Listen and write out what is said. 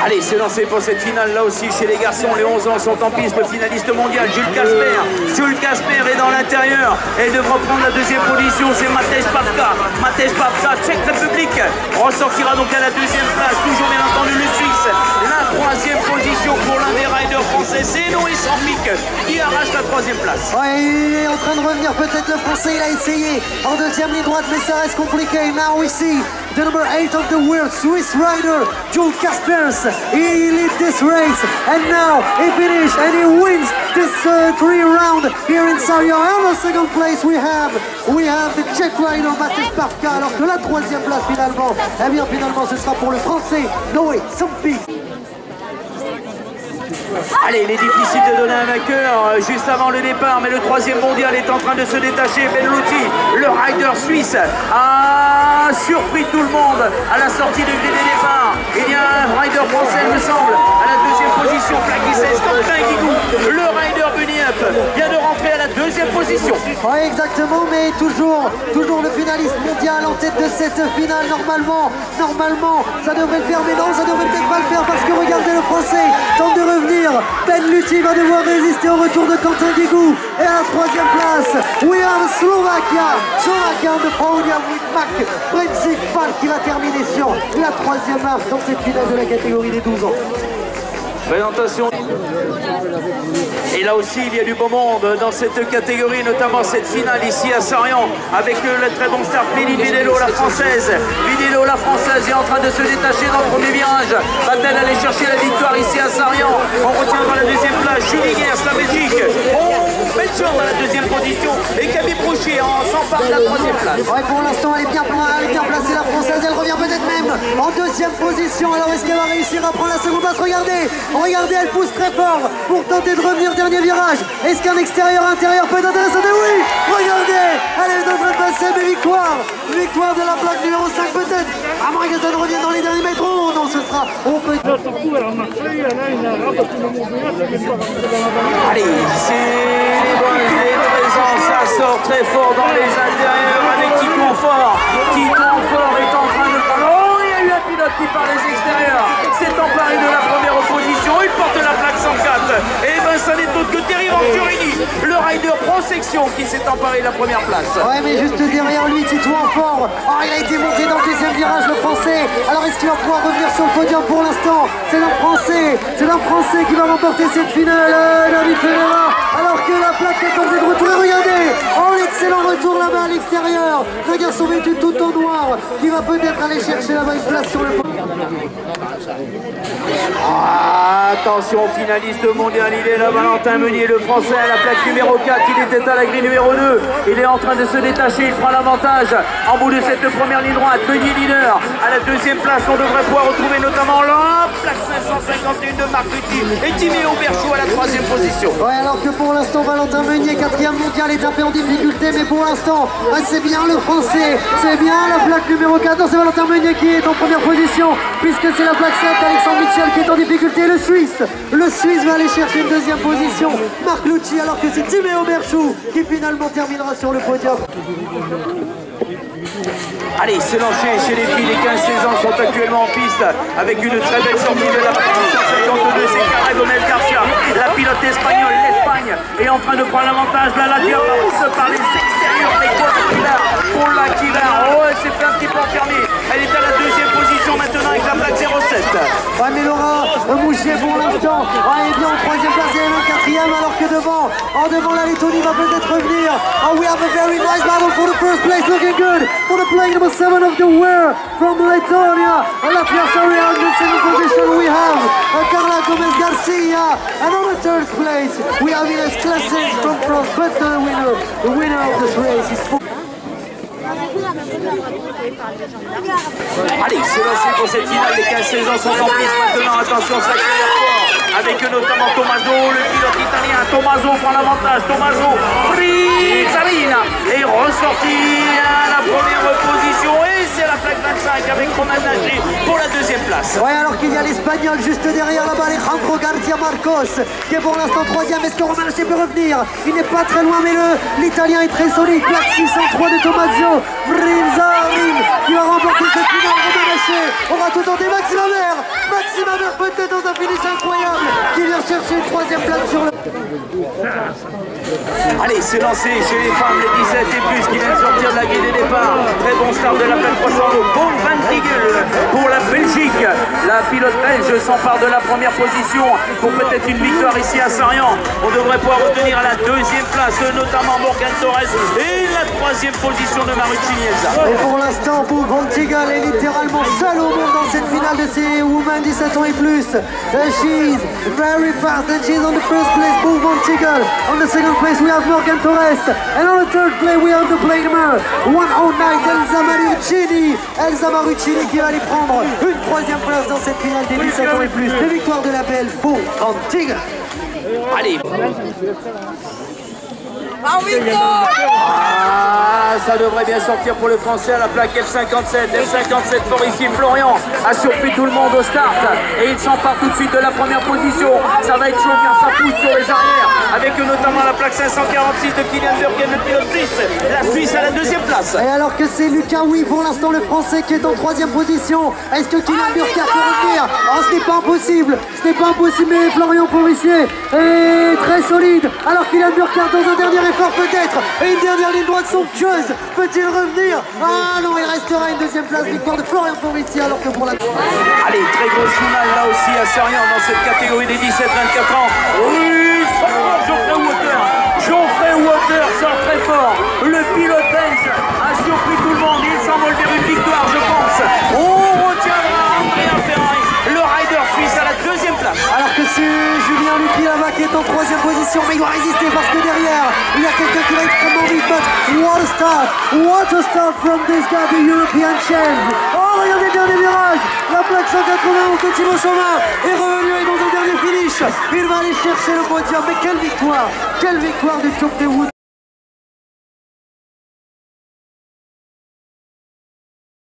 Allez, c'est lancé pour cette finale là aussi chez les garçons. Les 11 ans sont en piste. Le finaliste mondial, Jules Casper. Jules Casper est dans l'intérieur et devra prendre la deuxième position. C'est Matej Papka. Matej Papka, Tchèque République, ressortira donc à la deuxième place. Toujours bien entendu le Suisse. La troisième position pour l'un des riders français, c'est Noé Sampic qui arrache la troisième place. Ouais, il est en train de revenir peut-être le français. Il a essayé en deuxième ligne droite, mais ça reste compliqué. Now we see the number 8 of the world, Swiss rider, Jules Caspers. He leads this race, and now he finished and he wins this 3 round here in Sarriá. And on the second place we have the Czech rider Matej Papka, alors que la troisième place finalement, eh bien finalement ce sera pour le français Noé Sampic. Allez, il est difficile de donner un vainqueur juste avant le départ, mais le troisième mondial est en train de se détacher. Benlouti, le rider suisse, a surpris tout le monde à la sortie du grille des départs. Il y a un rider français, il me semble, à la deuxième position, Plaguisses, Quentin Guigou, le rider Bunny-Up, vient de rentrer à la deuxième position. Oui, exactement, mais toujours le finaliste mondial en tête de cette finale. Normalement, ça devrait le faire, mais non, ça devrait peut-être pas le faire parce que regardez, le français tente de revenir. Benlouti va devoir résister au retour de Quentin Guigou. Et à la troisième place, we have Slovakia on the podium with Mac Principal qui va terminer sur la troisième marche dans cette finale de la catégorie des 12 ans. Présentation. Et là aussi, il y a du beau monde dans cette catégorie, notamment cette finale ici à Sarriá, avec le très bon start Lily Videlo, la française. Videlo, la française, est en train de se détacher dans le premier virage. Va-t-elle aller chercher la victoire ici à Sarriá? On retient dans la deuxième place Julie Guers, la Belgique. Belgium dans la deuxième position. Et Camille Brouchier s'empare de la troisième place. Ouais, pour l'instant, elle est bien placée, la française. Elle revient peut-être même en deuxième position. Alors, est-ce qu'elle va réussir à prendre la seconde place? Regardez, elle pousse très fort pour tenter de revenir. Dernier virage. Est-ce qu'un extérieur-intérieur peut être intéressant? Oui, regardez, elle est en train de passer, mais victoire de la plaque numéro 5 peut-être. À moins que ça ne revienne dans les derniers mètres. Oh non, ce sera. Allez, c'est les présents, ça sort très fort dans les intérieurs avec Tito Fort. Tito Fort est en train de... Oh, il y a eu un pilote qui part les extérieurs. C'est emparé de la première opposition. Il porte la plaque 104. Et ben ça n'est autre que Terry Venturini, le rider Pro Section qui s'est emparé de la première place. Ouais, mais juste derrière lui, Tito Fort. Oh, il a été monté dans le deuxième virage, le français. Alors est-ce qu'il va pouvoir revenir sur le podium? Pour l'instant, c'est un français qui va remporter cette finale, David Ferreira. Alors que la plaque est en train de retour. Et regardez, oh, l'excellent retour là-bas à l'extérieur. Le garçon vêtu tout en noir qui va peut-être aller chercher là-bas une place sur le podium. Attention, finaliste mondial, il est là, Valentin Meunier, le français à la plaque numéro 4, il était à la grille numéro 2, il est en train de se détacher, il prend l'avantage en bout de cette première ligne droite. Meunier leader, à la deuxième place, on devrait pouvoir retrouver notamment la plaque 551 de Marc Lutti et Timéo Berchou à la troisième position. Ouais, alors que pour l'instant, Valentin Meunier, quatrième mondial, est un peu en difficulté, mais pour l'instant, c'est bien le français, c'est bien la plaque numéro 4, non, c'est Valentin Meunier qui est en première position, puisque c'est la plaque 7, Alexandre Mitchell qui est en difficulté. Le Suisse va aller chercher une deuxième position, Marc Lucci, alors que c'est Timéo Berchou qui finalement terminera sur le podium. Allez, c'est lancé chez les filles, les 15-16 ans sont actuellement en piste avec une très belle sortie de la plaque 152, c'est Cara Gomez Garcia, la pilote espagnole. L'Espagne est en train de prendre l'avantage. La Latvia pousse par les extérieurs avec Paula Kilar. Oh, elle s'est fait un petit peu enfermer. Elle est à la deuxième position maintenant avec la plaque 07. Ouais, mais Laura Mouchier pour l'instant est bien en troisième place et elle est en quatrième, alors que devant la Lettonie va peut-être revenir. Oh, we have a very nice battle for the first place, looking good for the plane number 7 of the world from Letonia. Latvia Sarriá in the second position. We have Carla Gomez Garcia, and on the third place we have Ines Claessens from France, but the winner of this race is... Allez, c'est lancé pour cette finale, les 15-16 ans sont en piste maintenant, attention, ça accélère fort, avec notamment Tommaso, le pilote italien. Tommaso prend l'avantage, Tommaso Frizzalina est ressorti à la première position et c'est la plaque 25 avec Romain Nagy pour la deuxième place. Ouais, alors qu'il y a l'Espagnol juste derrière là-bas, Alejandro García Marcos, qui est pour l'instant troisième. Est-ce que Romain Nagy peut revenir? Il n'est pas très loin, mais l'Italien est très solide. Plaque 603 de Tommaso Frizzalina qui va remporter cette finale. Romain Nagy aura tout tenté. Max Lavert Simaver peut-être dans un finish incroyable qui vient chercher une troisième place sur le... Allez, c'est lancé chez les femmes, les 17 et plus qui viennent sortir de la grille des départs. Très bon start de la plaque 300 au Paul Van Tigel pour la Belgique. La pilote belge s'empare de la première position pour peut-être une victoire ici à Sarian. On devrait pouvoir retenir à la deuxième place, notamment Morgan Torres et la troisième position de Marucci Nielsa. Et pour l'instant, Paul Van Tigel est littéralement seul au monde dans cette finale de ces Women 17 ans et plus. She's very fast and she's on the first place, Paul Van Tigel. On the second place we have Morgan Torres. And on the third place we have the play number 109, Elsa Maruccini. Elsa Maruccini qui va aller prendre une troisième place dans cette finale des 17 ans et plus. De victoire de la belle Paul Van Tigel. Allez. Ça devrait bien sortir pour le français à la plaque F57. F57 pour ici Florian a surpris tout le monde au start et il s'empare tout de suite de la première position. Ça va être chaud car ça pousse sur les arrières avec notamment la plaque 546 de Kylian Burken, le pilote suisse. La Suisse à la deuxième place. Et alors que c'est Lucas Oui pour l'instant le français qui est en troisième position. Est-ce que Kylian Burken peut revenir? Oh, ce n'est pas impossible. Ce n'est pas impossible, mais Florian Forissier est très solide. Alors Kylian Burken dans un dernier effort peut-être. Et une dernière ligne droite somptueuse. Peut-il revenir? Ah non, il restera une deuxième place. Victoire de Florian Forissier alors que pour la... Allez, très grosse finale là aussi à Sarian dans cette catégorie des 17-24 ans. Oui, Geoffrey Water sort très fort. Le pilote belge a surpris tout le monde. Il s'envole vers une victoire, je pense. On retiendra Andrea Ferrari, le rider suisse à la deuxième place. Alors que c'est Julien Lupi là-bas qui est en troisième position, mais il doit résister parce que derrière, il y a quelqu'un qui va extrêmement vite. But what a start from this guy, the European champ. Oh, regardez le dernier virage. La plaque 191 de Thibaut Chauvin est revenu et dans un dernier finish, il va aller chercher le podium. Mais quelle victoire de Geoffrey Wood.